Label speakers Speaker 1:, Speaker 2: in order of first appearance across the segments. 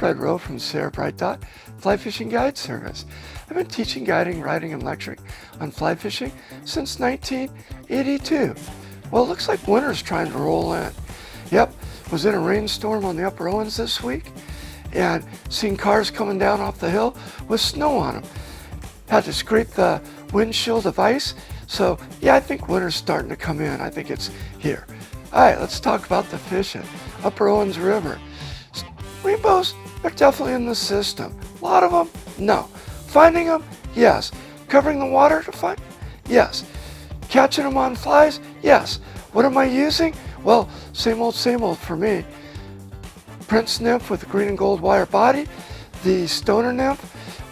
Speaker 1: Guide Rowe from Sarah Bright Dot Fly Fishing Guide Service. I've been teaching, guiding, riding, and lecturing on fly fishing since 1982. Well, it looks like winter's trying to roll in. Yep, was in a rainstorm on the upper Owens this week and seen cars coming down off the hill with snow on them. Had to scrape the windshield of ice. So yeah, I think winter's starting to come in. I think it's here. All right, let's talk about the fishing. Upper Owens River. Rainbows, they're definitely in the system. A lot of them, no. Finding them, yes. Covering the water to find, yes. Catching them on flies, yes. What am I using? Well, same old for me. Prince nymph with a green and gold wire body, the stoner nymph,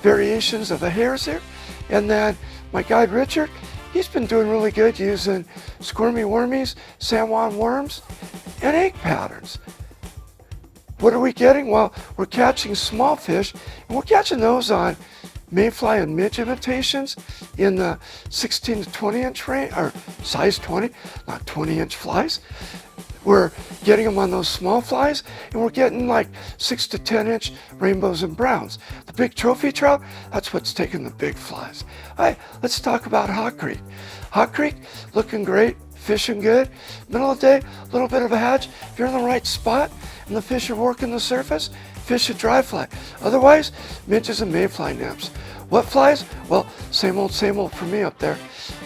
Speaker 1: variations of the hairs here, and then my guide Richard, he's been doing really good using squirmy wormies, San Juan worms, and egg patterns. What are we getting? Well, we're catching small fish, and we're catching those on mayfly and midge imitations in the 16 to 20 inch range, or size 20, not 20 inch flies. We're getting them on those small flies, and we're getting like 6 to 10 inch rainbows and browns. The big trophy trout, that's what's taking the big flies. All right, let's talk about Hot Creek. Hot Creek, looking great, fishing good. Middle of the day, a little bit of a hatch. If you're in the right spot and the fish are working the surface, fish a dry fly. Otherwise, midges and mayfly nymphs. What flies? Well, same old for me up there.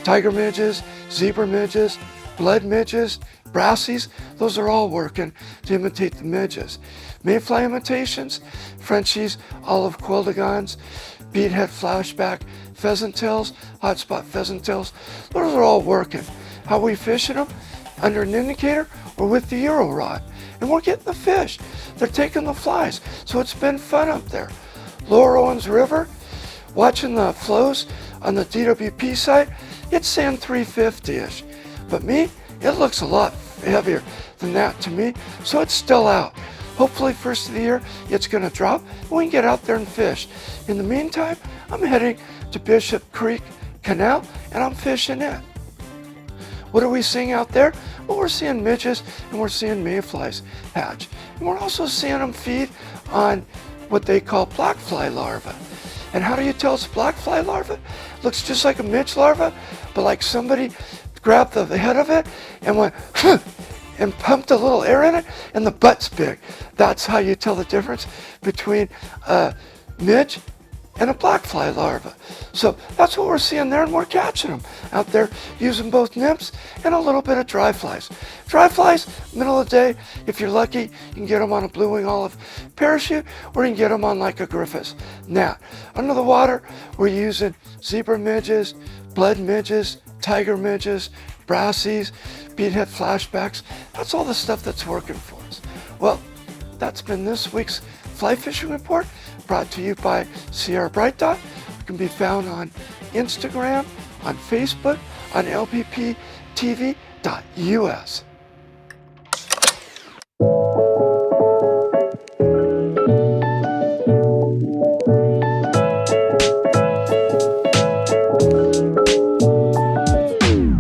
Speaker 1: Tiger midges, zebra midges, blood midges, brassies, those are all working to imitate the midges. Mayfly imitations, Frenchies, olive quildagons, beadhead flashback, pheasant tails, hotspot pheasant tails, those are all working. How are we fishing them? Under an indicator or with the Euro rod. And we're getting the fish. They're taking the flies. So it's been fun up there. Lower Owens River, watching the flows on the DWP side, it's saying 350-ish. But me, it looks a lot heavier than that to me, so it's still out. Hopefully first of the year, it's gonna drop and we can get out there and fish. In the meantime, I'm heading to Bishop Creek Canal and I'm fishing it. What are we seeing out there? Well, we're seeing midges and we're seeing mayflies hatch. And we're also seeing them feed on what they call black fly larvae. And how do you tell it's a black fly larva? Looks just like a midge larva, but like somebody grabbed the head of it and went and pumped a little air in it and the butt's big. That's how you tell the difference between a midge and a black fly larva. So that's what we're seeing there, and we're catching them out there using both nymphs and a little bit of dry flies. Dry flies, middle of the day, if you're lucky, you can get them on a blue wing olive parachute, or you can get them on like a Griffiths gnat. Under the water, we're using zebra midges, blood midges, tiger midges, brassies, beadhead flashbacks. That's all the stuff that's working for us. Well, that's been this week's Fly Fishing Report, brought to you by Sierra Bright Dot. It can be found on Instagram, on Facebook, on lpptv.us.